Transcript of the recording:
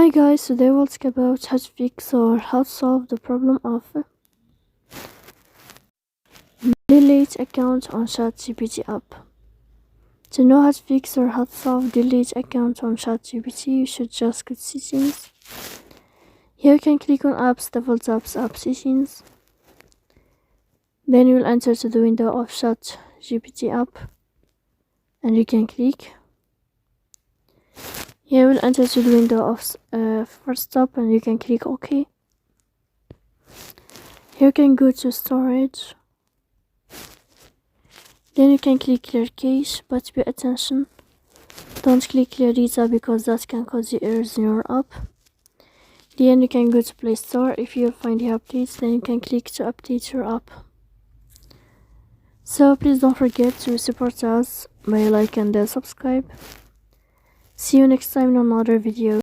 Hi guys, today we'll talk about how to fix or how to solve the problem of delete account on ChatGPT app. To know how to fix or how to solve delete account on ChatGPT, you should just go to settings. Here you can click on apps, default apps, app settings. Then you will enter to the window of ChatGPT app and you can click. Here we'll enter to the window of first stop and you can click OK. Here you can go to storage. Then you can click clear cache, but pay attention. Don't click clear data because that can cause you errors in your app. Then you can go to Play Store. If you find the updates, then you can click to update your app. So please don't forget to support us by like and subscribe. See you next time in another video.